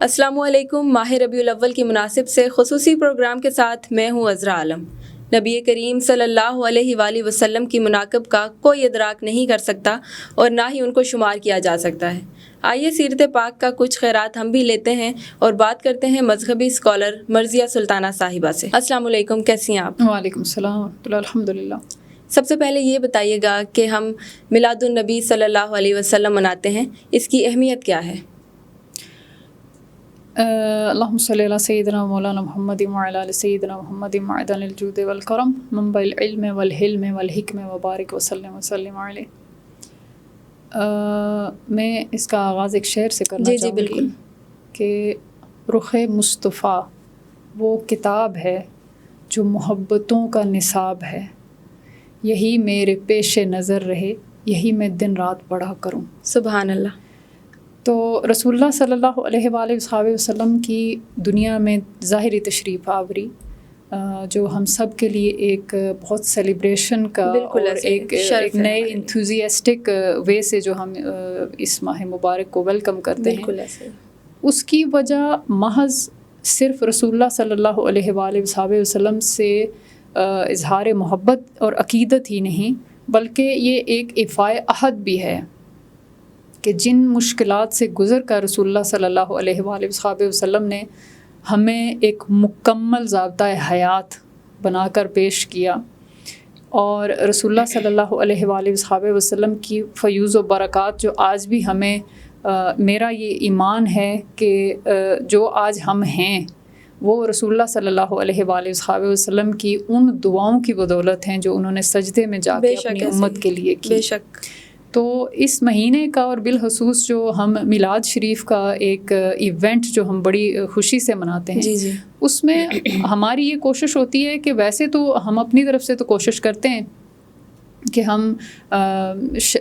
السلام علیکم۔ ماہ ربیع الاول کی مناسب سے خصوصی پروگرام کے ساتھ میں ہوں عذرا عالم۔ نبی کریم صلی اللہ علیہ وآلہ وسلم کی مناقب کا کوئی ادراک نہیں کر سکتا اور نہ ہی ان کو شمار کیا جا سکتا ہے۔ آئیے سیرت پاک کا کچھ خیرات ہم بھی لیتے ہیں اور بات کرتے ہیں مذہبی اسکالر مرضیہ سلطانہ صاحبہ سے۔ السلام علیکم، کیسی ہیں آپ؟ وعلیکم السلام، الحمد للہ۔ سب سے پہلے یہ بتائیے گا کہ ہم میلاد النبی صلی اللہ علیہ وسلم مناتے ہیں، اس کی اہمیت کیا ہے؟ اللہم صلی علی سیدنا مولانا محمد وعلی آل سیدنا محمد معدن الجود والکرم منبع العلم والحلم والحکم وبارک وسلم علیہ۔ میں اس کا آغاز ایک شعر سے کرنا چاہوں گی۔ بالکل۔ کہ رخ مصطفیٰ وہ کتاب ہے جو محبتوں کا نصاب ہے، یہی میرے پیش نظر رہے، یہی میں دن رات پڑھا کروں۔ سبحان اللہ۔ تو رسول اللہ صلی اللہ علیہ وآلہ وسلم کی دنیا میں ظاہری تشریف آوری جو ہم سب کے لیے ایک بہت سیلیبریشن کا اور ایک نئے انتھوزیاسٹک وے سے جو ہم اس ماہ مبارک کو ویلکم کرتے ہیں، اس کی وجہ محض صرف رسول اللہ صلی اللہ علیہ وآلہ وسلم سے اظہار محبت اور عقیدت ہی نہیں، بلکہ یہ ایک ایفائے عہد بھی ہے کہ جن مشکلات سے گزر کر رسول اللہ صلی اللہ علیہ وآلہ وسلم نے ہمیں ایک مکمل ضابطۂ حیات بنا کر پیش کیا، اور رسول اللہ صلی اللہ علیہ وآلہ وسلم کی فیوز و برکات جو آج بھی ہمیں میرا یہ ایمان ہے کہ جو آج ہم ہیں وہ رسول اللہ صلی اللہ علیہ وآلہ وسلم کی ان دعاؤں کی بدولت ہیں جو انہوں نے سجدے میں جا کے اپنی امت کے لیے کی۔ بے شک۔ تو اس مہینے کا اور بالخصوص جو ہم میلاد شریف کا ایک ایونٹ جو ہم بڑی خوشی سے مناتے ہیں، اس میں ہماری یہ کوشش ہوتی ہے کہ ویسے تو ہم اپنی طرف سے تو کوشش کرتے ہیں کہ ہم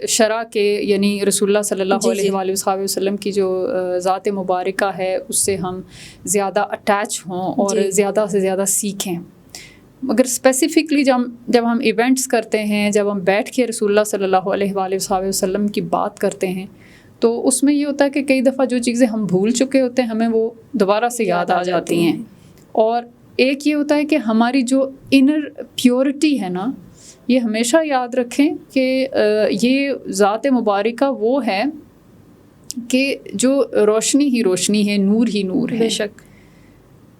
شرع کے یعنی رسول اللہ صلی اللہ علیہ وآلہ وسلم کی جو ذات مبارکہ ہے اس سے ہم زیادہ اٹیچ ہوں اور زیادہ سے زیادہ سیکھیں، مگر اسپیسیفکلی جب ہم ایونٹس کرتے ہیں، جب ہم بیٹھ کے رسول اللہ صلی اللہ علیہ وآلہ وسلم کی بات کرتے ہیں، تو اس میں یہ ہوتا ہے کہ کئی دفعہ جو چیزیں ہم بھول چکے ہوتے ہیں ہمیں وہ دوبارہ سے یاد آ جاتی ہیں، اور ایک یہ ہوتا ہے کہ ہماری جو انر پیورٹی ہے نا، یہ ہمیشہ یاد رکھیں کہ یہ ذات مبارکہ وہ ہے کہ جو روشنی ہی روشنی ہے، نور ہی نور ہے۔ بے شک۔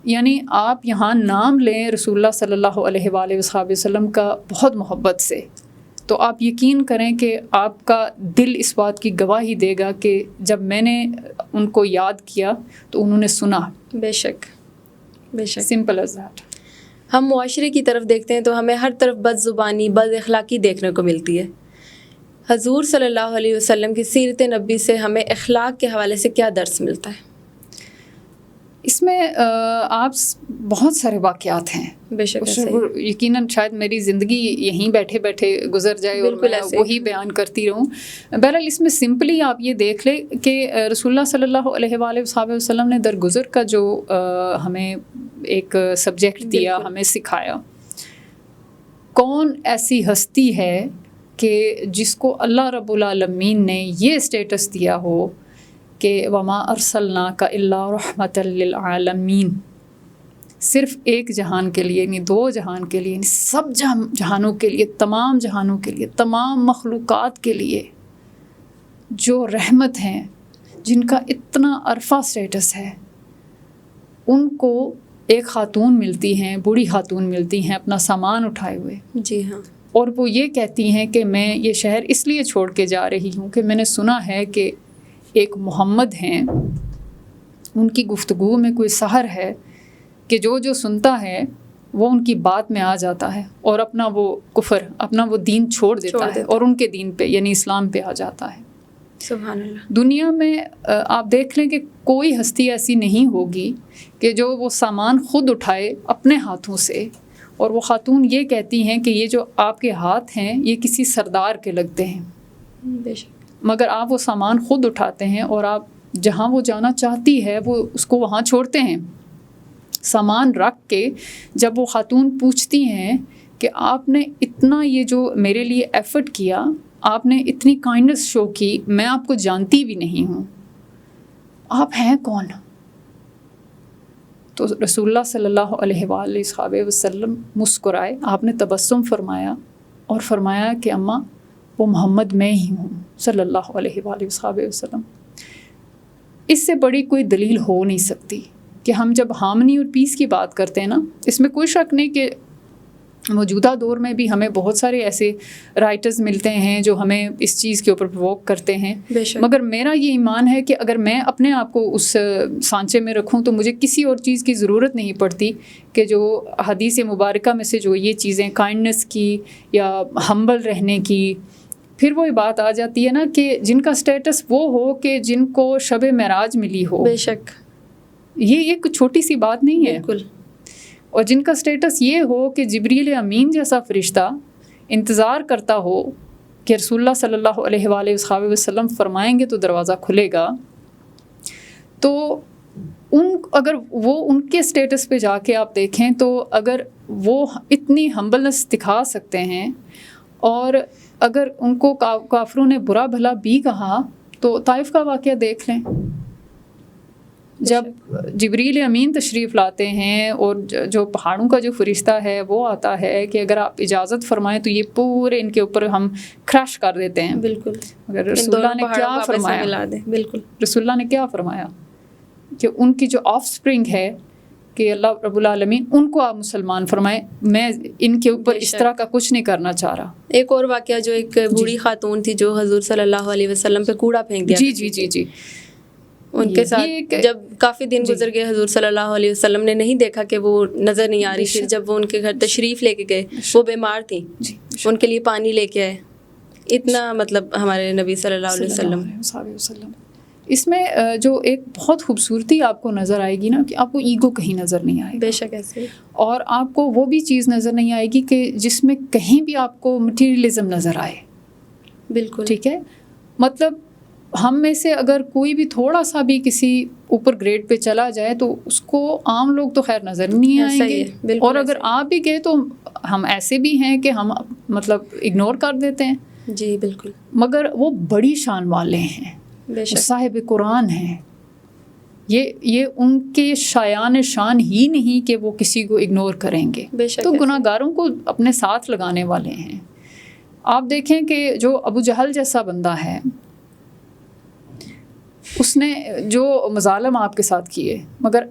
یعنی آپ یہاں نام لیں رسول اللہ صلی اللہ علیہ وآلہ وسلم کا بہت محبت سے، تو آپ یقین کریں کہ آپ کا دل اس بات کی گواہی دے گا کہ جب میں نے ان کو یاد کیا تو انہوں نے سنا۔ بے شک، بے شک۔ Simple as that. ہم معاشرے کی طرف دیکھتے ہیں تو ہمیں ہر طرف بد زبانی، بد اخلاقی دیکھنے کو ملتی ہے۔ حضور صلی اللہ علیہ وسلم کی سیرت نبی سے ہمیں اخلاق کے حوالے سے کیا درس ملتا ہے؟ اس میں آپ بہت سارے واقعات ہیں، بے شک۔ یقیناً شاید میری زندگی یہیں بیٹھے بیٹھے گزر جائے اور میں وہی بیان کرتی رہوں۔ بہرحال اس میں سمپلی آپ یہ دیکھ لیں کہ رسول اللہ صلی اللہ علیہ وآلہ وسلم نے درگزر کا جو ہمیں ایک سبجیکٹ دیا، ہمیں سکھایا، کون ایسی ہستی ہے کہ جس کو اللہ رب العالمین نے یہ اسٹیٹس دیا ہو کہ وما ارسلناک الا رحمۃ للعالمین، صرف ایک جہان کے لیے، یعنی دو جہان کے لیے، یعنی سب جہانوں کے لیے، تمام جہانوں کے لیے، تمام مخلوقات کے لیے جو رحمت ہیں، جن کا اتنا عرفہ اسٹیٹس ہے، ان کو ایک خاتون ملتی ہیں، بوڑھی خاتون ملتی ہیں اپنا سامان اٹھائے ہوئے۔ جی ہاں۔ اور وہ یہ کہتی ہیں کہ میں یہ شہر اس لیے چھوڑ کے جا رہی ہوں کہ میں نے سنا ہے کہ ایک محمد ہیں، ان کی گفتگو میں کوئی سحر ہے کہ جو سنتا ہے وہ ان کی بات میں آ جاتا ہے اور اپنا وہ کفر، اپنا وہ دین چھوڑ دیتا ہے اور ان کے دین پہ یعنی اسلام پہ آ جاتا ہے۔ سبحان اللہ۔ دنیا میں آپ دیکھ لیں کہ کوئی ہستی ایسی نہیں ہوگی کہ جو وہ سامان خود اٹھائے اپنے ہاتھوں سے، اور وہ خاتون یہ کہتی ہیں کہ یہ جو آپ کے ہاتھ ہیں یہ کسی سردار کے لگتے ہیں، بے شک، مگر آپ وہ سامان خود اٹھاتے ہیں اور آپ جہاں وہ جانا چاہتی ہے وہ اس کو وہاں چھوڑتے ہیں۔ سامان رکھ کے جب وہ خاتون پوچھتی ہیں کہ آپ نے اتنا یہ جو میرے لیے ایفرٹ کیا، آپ نے اتنی کائنڈنس شو کی، میں آپ کو جانتی بھی نہیں ہوں، آپ ہیں کون؟ تو رسول اللہ صلی اللہ علیہ وآلہ وسلم مسکرائے، آپ نے تبسم فرمایا اور فرمایا کہ اماں وہ محمد میں ہی ہوں صلی اللہ علیہ وآلہ وسلم۔ اس سے بڑی کوئی دلیل ہو نہیں سکتی کہ ہم جب ہارمنی اور پیس کی بات کرتے ہیں نا، اس میں کوئی شک نہیں کہ موجودہ دور میں بھی ہمیں بہت سارے ایسے رائٹرز ملتے ہیں جو ہمیں اس چیز کے اوپر پرووک کرتے ہیں، مگر میرا یہ ایمان ہے کہ اگر میں اپنے آپ کو اس سانچے میں رکھوں تو مجھے کسی اور چیز کی ضرورت نہیں پڑتی کہ جو حدیث مبارکہ میں سے جو یہ چیزیں کائنڈنس کی یا ہمبل رہنے کی، پھر وہی بات آ جاتی ہے نا کہ جن کا سٹیٹس وہ ہو کہ جن کو شب معراج ملی ہو، بے شک یہ ایک چھوٹی سی بات نہیں ہے، بالکل، اور جن کا سٹیٹس یہ ہو کہ جبریل امین جیسا فرشتہ انتظار کرتا ہو کہ رسول اللہ صلی اللہ علیہ وآلہ وسلم فرمائیں گے تو دروازہ کھلے گا، تو اگر وہ ان کے سٹیٹس پہ جا کے آپ دیکھیں تو اگر وہ اتنی ہمبلنس دکھا سکتے ہیں، اور اگر ان کو کافروں نے برا بھلا بھی کہا تو طائف کا واقعہ دیکھ لیں، جب جبریل امین تشریف لاتے ہیں اور جو پہاڑوں کا جو فرشتہ ہے وہ آتا ہے کہ اگر آپ اجازت فرمائیں تو یہ پورے ان کے اوپر ہم کریش کر دیتے ہیں، بالکل، اگر رسول اللہ نے کیا فرمایا، بالکل رسول اللہ نے کیا فرمایا کہ ان کی جو آف سپرنگ ہے کہ اللہ رب العالمین ان کو آپ مسلمان فرمائیں، میں ان کے اوپر اس طرح کا کچھ نہیں کرنا چاہ رہا۔ ایک اور واقعہ جو ایک بوڑھی خاتون تھی جو حضور صلی اللہ علیہ وسلم پہ کوڑا پھینک دیا، جی ان کے ساتھ جب کافی دن گزر گئے حضور صلی اللہ علیہ وسلم نے نہیں دیکھا کہ وہ نظر نہیں آ رہی، پھر جب وہ ان کے گھر تشریف لے کے گئے، وہ بیمار تھیں، ان کے لیے پانی لے کے آئے، اتنا مطلب ہمارے نبی صلی اللہ علیہ وسلم۔ اس میں جو ایک بہت خوبصورتی آپ کو نظر آئے گی نا کہ آپ کو ایگو کہیں نظر نہیں آئے گا، بے شک ایسے، اور آپ کو وہ بھی چیز نظر نہیں آئے گی کہ جس میں کہیں بھی آپ کو مٹیریلزم نظر آئے، بالکل ٹھیک ہے، مطلب ہم میں سے اگر کوئی بھی تھوڑا سا بھی کسی اوپر گریڈ پہ چلا جائے تو اس کو عام لوگ تو خیر نظر نہیں آئیں گے، اور اگر آپ بھی گئے تو ہم ایسے بھی ہیں کہ ہم مطلب اگنور کر دیتے ہیں، جی بالکل، مگر وہ بڑی شان والے ہیں، صاحب قرآن ہیں، یہ ان کے شایان شان ہی نہیں کہ وہ کسی کو اگنور کریں گے، تو گناہ گاروں کو اپنے ساتھ لگانے والے ہیں۔ آپ دیکھیں کہ جو ابو جہل جیسا بندہ ہے، اس نے جو مظالم آپ کے ساتھ کیے، مگر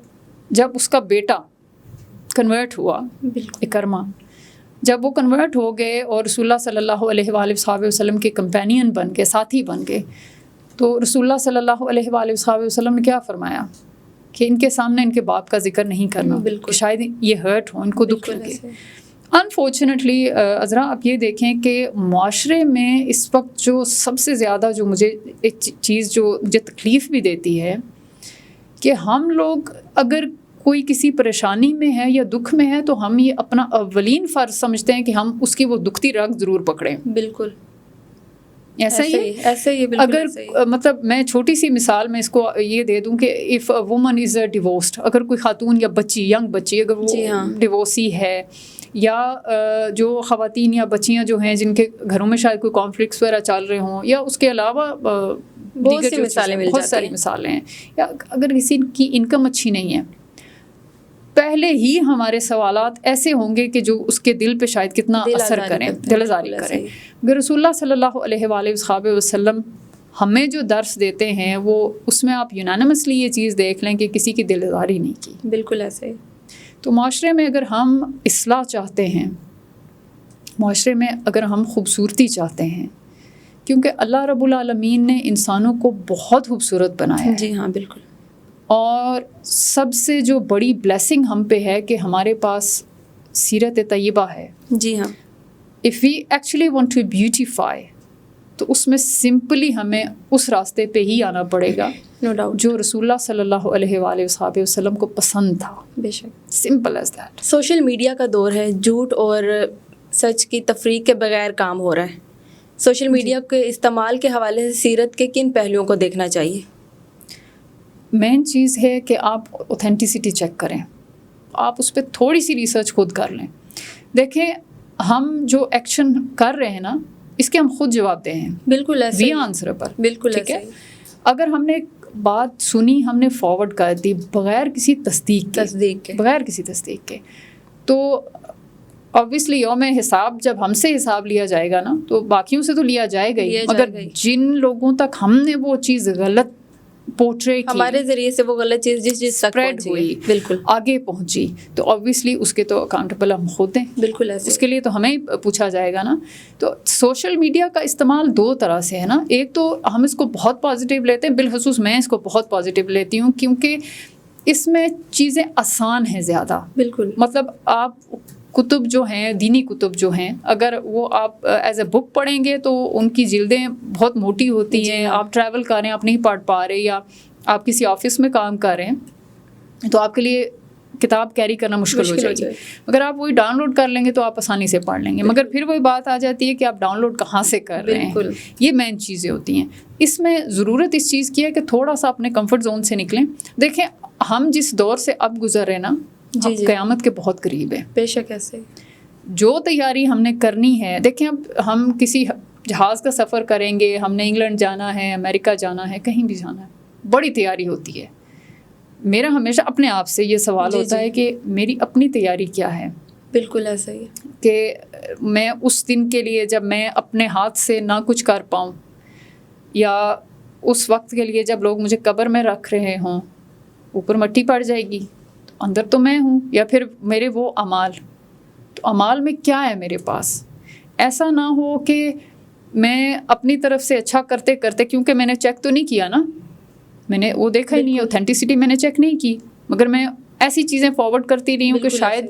جب اس کا بیٹا کنورٹ ہوا، اکرمہ، جب وہ کنورٹ ہو گئے اور رسول اللہ صلی اللہ علیہ وآلہ وسلم کے کمپینین بن گئے، ساتھی بن گئے، تو رسول اللہ صلی اللہ علیہ وآلہ وسلم نے کیا فرمایا کہ ان کے سامنے ان کے باپ کا ذکر نہیں کرنا، کہ شاید یہ ہرٹ ہو، ان کو دکھ لگے۔ انفارچونیٹلی عذرا آپ یہ دیکھیں کہ معاشرے میں اس وقت جو سب سے زیادہ جو مجھے ایک چیز جو مجھے تکلیف بھی دیتی ہے کہ ہم لوگ اگر کوئی کسی پریشانی میں ہے یا دکھ میں ہے تو ہم یہ اپنا اولین فرض سمجھتے ہیں کہ ہم اس کی وہ دکھتی رگ ضرور پکڑیں، بالکل ایسا ہی اگر مطلب میں چھوٹی سی مثال میں اس کو یہ دے دوں کہ اف اے وومن از اے ڈیوورسڈ، اگر کوئی خاتون یا بچی، ینگ بچی اگر وہ ڈیورسی ہے، یا جو خواتین یا بچیاں جو ہیں جن کے گھروں میں شاید کوئی کانفلکٹس وغیرہ چل رہے ہوں، یا اس کے علاوہ بہت ساری مثالیں ہیں، یا اگر کسی کی انکم اچھی نہیں ہے، پہلے ہی ہمارے سوالات ایسے ہوں گے کہ جو اس کے دل پہ شاید کتنا اثر کریں، دل آزاری کریں۔ اگر رسول اللہ صلی اللہ علیہ وآلہ وسلم ہمیں جو درس دیتے ہیں وہ اس میں آپ یونانیمسلی یہ چیز دیکھ لیں کہ کسی کی دل آزاری نہیں کی، بالکل ایسے ہی۔ تو معاشرے میں اگر ہم اصلاح چاہتے ہیں، معاشرے میں اگر ہم خوبصورتی چاہتے ہیں، کیونکہ اللہ رب العالمین نے انسانوں کو بہت خوبصورت بنایا ہے، جی ہاں بالکل، اور سب سے جو بڑی بلیسنگ ہم پہ ہے کہ ہمارے پاس سیرت طیبہ ہے، جی ہاں۔ if we actually want to beautify تو اس میں سمپلی ہمیں اس راستے پہ ہی آنا پڑے گا نو ڈاؤٹ جو رسول اللہ صلی اللہ علیہ وآلہ وسلم کو پسند تھا، بے شک، simple as that. Social media کا دور ہے، جھوٹ اور سچ کی تفریق کے بغیر کام ہو رہا ہے، سوشل میڈیا کے استعمال کے حوالے سے سیرت کے کن پہلوؤں کو دیکھنا چاہیے؟ مین چیز ہے کہ آپ اوتھینٹسٹی چیک کریں، آپ اس پہ تھوڑی سی ریسرچ خود کر لیں، دیکھیں ہم جو ایکشن کر رہے ہیں نا اس کے ہم خود جواب دیں ہیں، بالکل ایسے وی آنسر پر، بالکل ٹھیک ہے۔ ایسے اگر ہم نے بات سنی ہم نے فارورڈ کر دی بغیر کسی تصدیق کے بغیر کسی تصدیق کے. تو obviously یوم حساب جب ہم سے حساب لیا جائے گا نا تو باقیوں سے تو لیا جائے گا ہی, مگر جن لوگوں تک ہم نے وہ چیز غلط پورٹرے کی, ہمارے ذریعے سے وہ غلط چیز جس اسپریڈ ہوئی, بالکل آگے پہنچی, تو obviously اس کے تو اکاؤنٹیبل ہم خود ہیں. بالکل اس کے لیے تو ہمیں پوچھا جائے گا نا. تو سوشل میڈیا کا استعمال دو طرح سے ہے نا. ایک تو ہم اس کو بہت پازیٹیو لیتے ہیں, بالخصوص میں اس کو بہت پازیٹیو لیتی ہوں کیونکہ اس میں چیزیں آسان ہیں زیادہ. بالکل, مطلب آپ کتب جو ہیں, دینی کتب جو ہیں, اگر وہ آپ ایز اے بک پڑھیں گے تو ان کی جلدیں بہت موٹی ہوتی ہیں. آپ ٹریول کر رہے ہیں, آپ نہیں پڑھ پا رہے, یا آپ کسی آفس میں کام کر رہے ہیں تو آپ کے لیے کتاب کیری کرنا مشکل ہو جائے گی. اگر آپ وہی ڈاؤن لوڈ کر لیں گے تو آپ آسانی سے پڑھ لیں گے. مگر پھر وہی بات آ جاتی ہے کہ آپ ڈاؤن لوڈ کہاں سے کر رہے ہیں. یہ مین چیزیں ہوتی ہیں. اس میں ضرورت اس چیز کی ہے کہ تھوڑا سا اپنے کمفرٹ زون سے نکلیں. دیکھیں ہم جس دور سے اب گزر رہے ہیں نا, قیامت کے بہت قریب ہے. بے شک ایسے جو تیاری ہم نے کرنی ہے, دیکھیں اب ہم کسی جہاز کا سفر کریں گے, ہم نے انگلینڈ جانا ہے, امریکہ جانا ہے, کہیں بھی جانا ہے, بڑی تیاری ہوتی ہے. میرا ہمیشہ اپنے آپ سے یہ سوال ہوتا ہے کہ میری اپنی تیاری کیا ہے. بالکل ایسا ہی کہ میں اس دن کے لیے جب میں اپنے ہاتھ سے نہ کچھ کر پاؤں, یا اس وقت کے لیے جب لوگ مجھے قبر میں رکھ رہے ہوں, اوپر مٹی پڑ جائے گی تو اندر تو میں ہوں, یا پھر میرے وہ اعمال, تو اعمال میں کیا ہے میرے پاس. ایسا نہ ہو کہ میں اپنی طرف سے اچھا کرتے کرتے, کیونکہ میں نے چیک تو نہیں کیا نا, میں نے وہ دیکھا ہی نہیں, اوتھینٹسٹی میں نے چیک نہیں کی, مگر میں ایسی چیزیں فارورڈ کرتی رہی ہوں کہ شاید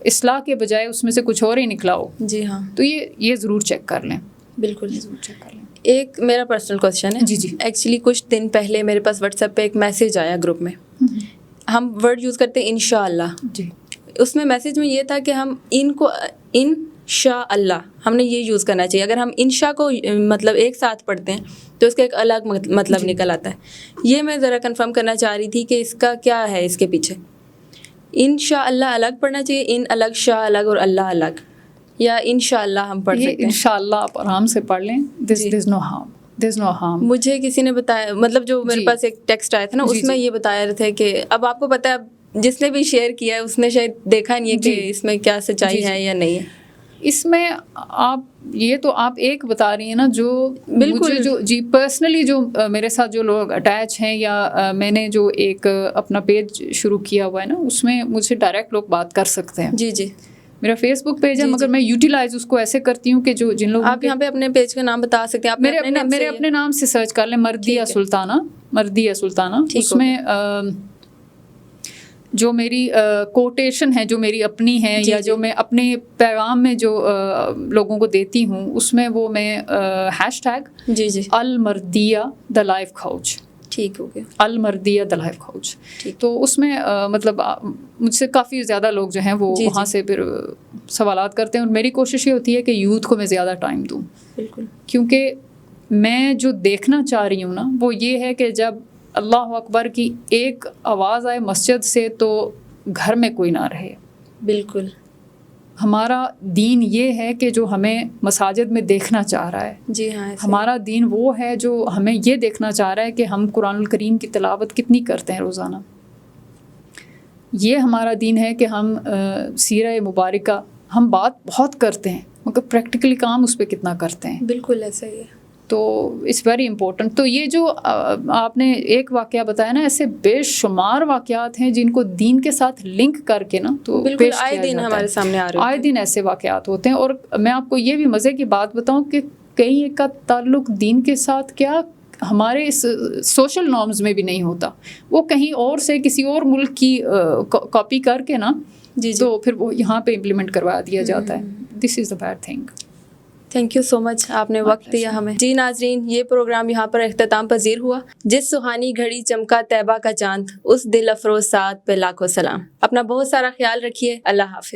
اصلاح کے بجائے اس میں سے کچھ اور ہی نکلا ہو. جی ہاں, تو یہ ضرور چیک کر لیں. بالکل ضرور چیک کر لیں. ایک میرا پرسنل کوشچن ہے. جی ایکچولی کچھ دن پہلے میرے پاس واٹس ایپ پہ ایک میسیج آیا گروپ میں. ہم ورڈ یوز کرتے ہیں انشاءاللہ. جی, اس میں میسیج میں یہ تھا کہ ہم انشاء اللہ ہم نے یہ یوز کرنا چاہیے. اگر ہم انشاء کو مطلب ایک ساتھ پڑھتے ہیں تو اس کا ایک الگ مطلب نکل آتا ہے. یہ میں ذرا کنفرم کرنا چاہ رہی تھی کہ اس کا کیا ہے, اس کے پیچھے انشاء اللہ الگ پڑھنا چاہیے, ان الگ, شاء الگ اور اللہ الگ, یا انشاء اللہ ہم پڑھ سکتے ہیں. انشاء اللہ آپ آرام سے پڑھ لیں. There's no harm. مجھے کسی نے بتایا, مطلب جو میرے پاس ایک ٹیکسٹ آیا تھا نا, اس میں یہ بتایا رہے تھے کہ اب آپ کو پتہ ہے جس نے بھی شیئر کیا ہے اس نے شاید دیکھا نہیں ہے کہ اس میں کیا سچائی ہے یا نہیں ہے. اس میں آپ ایک بتا رہی ہیں نا, جو بالکل جو جی پرسنلی جو میرے ساتھ جو لوگ اٹیچ ہیں, یا میں نے جو ایک اپنا پیج شروع کیا ہوا ہے نا, اس میں مجھ سے ڈائریکٹ لوگ بات کر سکتے ہیں. جی میرا فیس بک پیج ہے, مگر میں یوٹیلائز اس کو ایسے کرتی ہوں کہ جن لوگ, آپ یہاں پہ اپنے پیج کا نام بتا سکتے ہیں. آپ میرے اپنے نام سے سرچ کر لیں, مردیہ سلطانہ. اس میں جو میری کوٹیشن ہے, جو میری اپنی ہے, یا جو میں اپنے پیغام میں جو لوگوں کو دیتی ہوں, اس میں وہ میں #, المردیہ دا لائف کوچ. ٹھیک ہو گیا, المردیہ دا لائف کوچ. تو اس میں مطلب مجھ سے کافی زیادہ لوگ جو ہیں وہ وہاں سے پھر سوالات کرتے ہیں, اور میری کوشش یہ ہوتی ہے کہ یوتھ کو میں زیادہ ٹائم دوں. بالکل, کیونکہ میں جو دیکھنا چاہ رہی ہوں نا, وہ یہ ہے کہ جب اللہ اکبر کی ایک آواز آئے مسجد سے تو گھر میں کوئی نہ رہے. بالکل, ہمارا دین یہ ہے کہ جو ہمیں مساجد میں دیکھنا چاہ رہا ہے. جی ہاں, ہمارا دین وہ ہے جو ہمیں یہ دیکھنا چاہ رہا ہے کہ ہم قرآن الکریم کی تلاوت کتنی کرتے ہیں روزانہ. یہ ہمارا دین ہے کہ ہم سیرہ مبارکہ ہم بات بہت کرتے ہیں, مگر پریکٹیکلی کام اس پہ کتنا کرتے ہیں. بالکل ایسا ہی ہے. تو اٹس ویری امپورٹنٹ. تو یہ جو آپ نے ایک واقعہ بتایا نا, ایسے بے شمار واقعات ہیں جن کو دین کے ساتھ لنک کر کے نا تو بالکل آئے دن ہمارے سامنے آ رہے ہیں. آئے دن ایسے واقعات ہوتے ہیں. اور میں آپ کو یہ بھی مزے کی بات بتاؤں کہ کہیں ایک کا تعلق دین کے ساتھ کیا ہمارے اس سوشل نارمز میں بھی نہیں ہوتا, وہ کہیں اور سے کسی اور ملک کی کاپی کر کے نا, تو پھر وہ یہاں پہ امپلیمنٹ کروا دیا جاتا ہے. This is the bad thing. Thank you so much, آپ نے وقت دیا ہمیں. جی ناظرین, یہ پروگرام یہاں پر اختتام پذیر ہوا. جس سہانی گھڑی چمکا طیبہ کا چاند, اس دل افروز ساتھ پہ لاکھوں سلام. اپنا بہت سارا خیال رکھیے. اللہ حافظ.